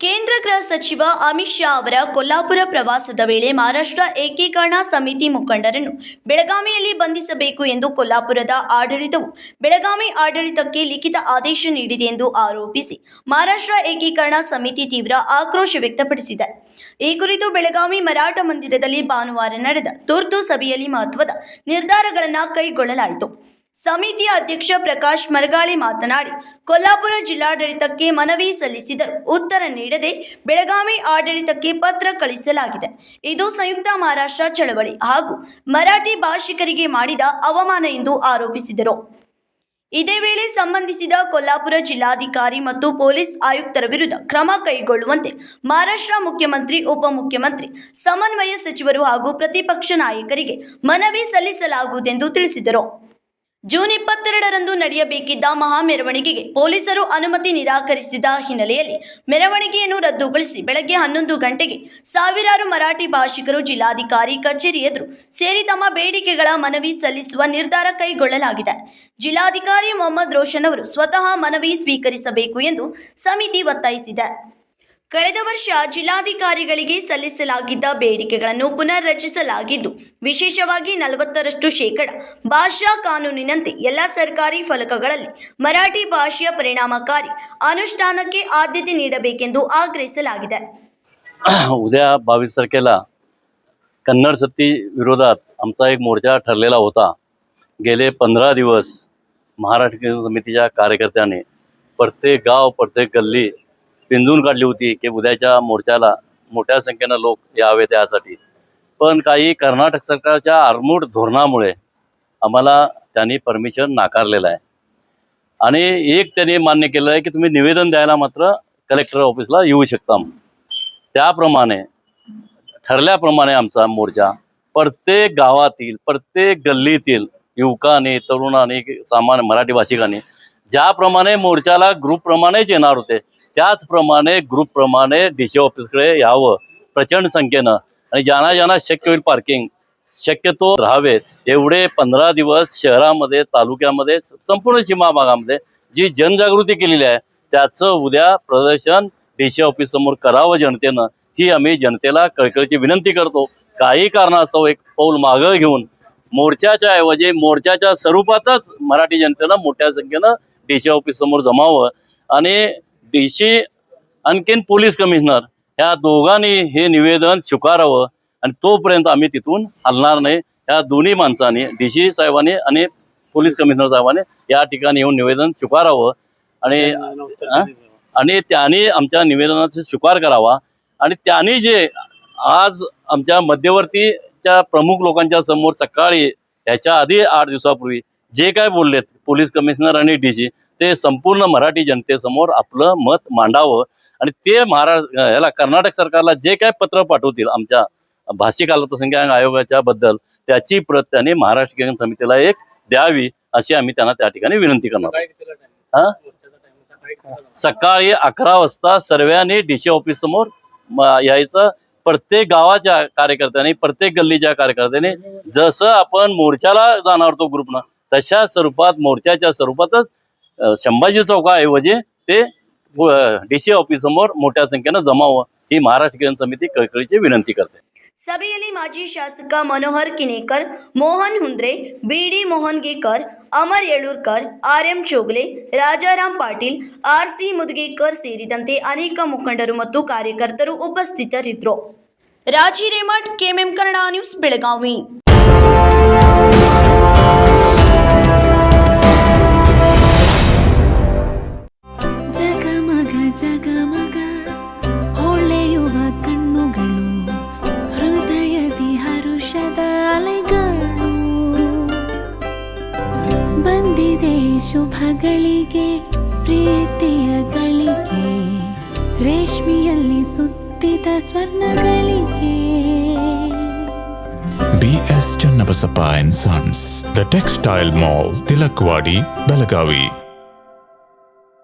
ಕೇಂದ್ರ ಗೃಹ ಸಚಿವ ಅಮಿತ್ ಶಾ ಅವರ ಕೊಲ್ಲಾಪುರ ಪ್ರವಾಸದ ವೇಳೆ ಮಹಾರಾಷ್ಟ್ರ ಏಕೀಕರಣ ಸಮಿತಿ ಮುಖಂಡರನ್ನು ಬೆಳಗಾವಿಯಲ್ಲಿ ಬಂಧಿಸಬೇಕು ಎಂದು ಕೊಲ್ಲಾಪುರದ ಆಡಳಿತವು ಬೆಳಗಾವಿ ಆಡಳಿತಕ್ಕೆ ಲಿಖಿತ ಆದೇಶ ನೀಡಿದೆ ಎಂದು ಆರೋಪಿಸಿ ಮಹಾರಾಷ್ಟ್ರ ಏಕೀಕರಣ ಸಮಿತಿ ತೀವ್ರ ಆಕ್ರೋಶ ವ್ಯಕ್ತಪಡಿಸಿದೆ. ಈ ಕುರಿತು ಬೆಳಗಾವಿ ಮರಾಠ ಮಂದಿರದಲ್ಲಿ ಭಾನುವಾರ ನಡೆದ ತುರ್ತು ಸಭೆಯಲ್ಲಿ ಮಹತ್ವದ ನಿರ್ಧಾರಗಳನ್ನು ಕೈಗೊಳ್ಳಲಾಯಿತು. ಸಮಿತಿಯ ಅಧ್ಯಕ್ಷ ಪ್ರಕಾಶ್ ಮರಗಾಳಿ ಮಾತನಾಡಿ, ಕೊಲ್ಲಾಪುರ ಜಿಲ್ಲಾಡಳಿತಕ್ಕೆ ಮನವಿ ಸಲ್ಲಿಸಿದರೂ ಉತ್ತರ ನೀಡದೆ ಬೆಳಗಾವಿ ಆಡಳಿತಕ್ಕೆ ಪತ್ರ ಕಳುಹಿಸಲಾಗಿದೆ. ಇದು ಸಂಯುಕ್ತ ಮಹಾರಾಷ್ಟ್ರ ಚಳವಳಿ ಹಾಗೂ ಮರಾಠಿ ಭಾಷಿಕರಿಗೆ ಮಾಡಿದ ಅವಮಾನ ಎಂದು ಆರೋಪಿಸಿದರು. ಇದೇ ವೇಳೆ ಸಂಬಂಧಿಸಿದ ಕೊಲ್ಲಾಪುರ ಜಿಲ್ಲಾಧಿಕಾರಿ ಮತ್ತು ಪೊಲೀಸ್ ಆಯುಕ್ತರ ವಿರುದ್ಧ ಕ್ರಮ ಕೈಗೊಳ್ಳುವಂತೆ ಮಹಾರಾಷ್ಟ್ರ ಮುಖ್ಯಮಂತ್ರಿ, ಉಪಮುಖ್ಯಮಂತ್ರಿ, ಸಮನ್ವಯ ಸಚಿವರು ಹಾಗೂ ಪ್ರತಿಪಕ್ಷ ನಾಯಕರಿಗೆ ಮನವಿ ಸಲ್ಲಿಸಲಾಗುವುದೆಂದು ತಿಳಿಸಿದರು. ಜೂನ್ 22ರಂದು ನಡೆಯಬೇಕಿದ್ದ ಮಹಾ ಮೆರವಣಿಗೆಗೆ ಪೊಲೀಸರು ಅನುಮತಿ ನಿರಾಕರಿಸಿದ ಹಿನ್ನೆಲೆಯಲ್ಲಿ ಮೆರವಣಿಗೆಯನ್ನು ರದ್ದುಗೊಳಿಸಿ ಬೆಳಗ್ಗೆ 11 ಗಂಟೆಗೆ ಸಾವಿರಾರು ಮರಾಠಿ ಭಾಷಿಕರು ಜಿಲ್ಲಾಧಿಕಾರಿ ಕಚೇರಿ ಎದುರು ಸೇರಿ ತಮ್ಮ ಬೇಡಿಕೆಗಳ ಮನವಿ ಸಲ್ಲಿಸುವ ನಿರ್ಧಾರ ಕೈಗೊಳ್ಳಲಾಗಿದೆ. ಜಿಲ್ಲಾಧಿಕಾರಿ ಮೊಹಮ್ಮದ್ ರೋಷನ್ ಅವರು ಸ್ವತಃ ಮನವಿ ಸ್ವೀಕರಿಸಬೇಕು ಎಂದು ಸಮಿತಿ ಒತ್ತಾಯಿಸಿದೆ. ಕಳೆದ ವರ್ಷ ಜಿಲ್ಲಾಧಿಕಾರಿಗಳಿಗೆ ಸಲ್ಲಿಸಲಾಗಿದ್ದ ಬೇಡಿಕೆಗಳನ್ನು ಪುನರ್ ರಚಿಸಲಾಗಿದ್ದು, ವಿಶೇಷವಾಗಿ 40% ಭಾಷಾ ಕಾನೂನಿನಂತೆ ಎಲ್ಲ ಸರ್ಕಾರಿ ಫಲಕಗಳಲ್ಲಿ ಮರಾಠಿ ಭಾಷೆಯ ಪರಿಣಾಮಕಾರಿ ಅನುಷ್ಠಾನಕ್ಕೆ ಆದ್ಯತೆ ನೀಡಬೇಕೆಂದು ಆಗ್ರಹಿಸಲಾಗಿದೆ. उद्या 22 तारखेला कन्नड सक्ती विरोधात आमचा एक मोर्चा ठरलेला होता. गेले 15 दिवस महाराष्ट्र समितीच्या कार्यकर्त्यांनी प्रत्येक गाव, प्रत्येक गल्ली पिंजून काढली होती की उद्याच्या मोर्चाला मोठ्या संख्येने लोक यावे त्यासाठी. पण काही कर्नाटक सरकारच्या आरमूड धोरणामुळे आम्हाला त्यांनी परमिशन नाकारलेलं आहे. आणि एक त्यांनी मान्य केलं आहे की तुम्ही निवेदन द्यायला मात्र कलेक्टर ऑफिसला येऊ शकता. त्याप्रमाणे ठरल्याप्रमाणे आमचा मोर्चा प्रत्येक गावातील, प्रत्येक गल्लीतील युवकांनी, तरुणांनी, सामान्य मराठी भाषिकांनी ज्याप्रमाणे मोर्चाला ग्रुपप्रमाणेच येणार होते त्याचप्रमाणे ग्रुपप्रमाणे DC ऑफिसकडे यावं प्रचंड संख्येनं. आणि ज्यांना ज्यांना शक्य होईल पार्किंग शक्यतो राहावेत एवढे 15 दिवस शहरामध्ये, तालुक्यामध्ये, संपूर्ण सीमा भागामध्ये जी जनजागृती केलेली आहे त्याचं उद्या प्रदर्शन DC ऑफिस समोर करावं जनतेनं, ही आम्ही जनतेला कळकळीची विनंती करतो. काही कारणास्तव एक पाऊल मागं घेऊन मोर्चाच्या ऐवजी मोर्चाच्या स्वरूपातच मराठी जनतेनं मोठ्या संख्येनं DC ऑफिस समोर जमावं आणि DC आणखीन पोलीस कमिशनर ह्या दोघांनी हे निवेदन स्वीकारावं आणि तोपर्यंत आम्ही तिथून हलणार नाही. या दोन्ही माणसांनी, DC साहेबांनी आणि पोलीस कमिशनर साहेबांनी या ठिकाणी येऊन निवेदन स्वीकारावं आणि त्यांनी आमच्या निवेदनाचा स्वीकार करावा. आणि त्यांनी जे आज आमच्या मध्यवर्तीच्या प्रमुख लोकांच्या समोर सकाळी याच्या आधी 8 दिवसापूर्वी जे काय बोललेत पोलीस कमिशनर आणि DC, ते संपूर्ण मराठी जनतेसमोर आपलं मत मांडावं. आणि ते याला कर्नाटक सरकारला जे काय पत्र पाठवतील आमच्या भाषिक अल्पसंख्याक आयोगाच्या बद्दल त्याची प्रत त्यांनी महाराष्ट्र एकीकरण समितीला एक द्यावी अशी आम्ही त्यांना त्या ठिकाणी विनंती करणार. सकाळी 11 वाजता सर्वांनी DC ऑफिस समोर यायचं. प्रत्येक गावाच्या कार्यकर्त्यांनी, प्रत्येक गल्लीच्या कार्यकर्त्यांनी जसं आपण मोर्चाला जाणार होतो ग्रुपनं तशा स्वरूपात मोर्चाच्या स्वरूपातच संभाजी चौकाऐवजी ते DC ऑफिस समोर मोठ्या संख्येनं जमावं ही महाराष्ट्र एकीकरण समिती कळकळीची विनंती करते. ಸಭೆಯಲ್ಲಿ ಮಾಜಿ ಶಾಸಕ Manohar ಕಿನೇಕರ್, Mohan ಹುಂದ್ರೆ, BD ಮೋಹನ್ಗೇಕರ್, Amar ಯಳೂರ್ಕರ್, RM ಚೋಗ್ಲೆ, Rajaram Patil, RC ಮುದ್ಗೇಕರ್ ಸೇರಿದಂತೆ ಅನೇಕ ಮುಖಂಡರು ಮತ್ತು ಕಾರ್ಯಕರ್ತರು ಉಪಸ್ಥಿತರಿದ್ದರು. ರಾಜಿ ರೇಮಠ್, KMM ಕನ್ನಡ ನ್ಯೂಸ್, ಬೆಳಗಾವಿ. ಜಗಮಗ ಹೊಳೆಯುವ ಕಣ್ಣುಗಳು, ಹೃದಯದಿ ಹರುಷದ ಅಲೆಗಳು. ಬಂದಿದೆ ಶುಭಗಳಿಗೆ, ಪ್ರೀತಿಯ ಗಳಿಗೆ, ರೇಷ್ಮೆಯಲ್ಲಿ ಸುತ್ತಿದ ಸ್ವರ್ಣಗಳಿಗೆ. BS Channabasappa and Sons, The Textile Mall, Tilakvadi, Belagavi.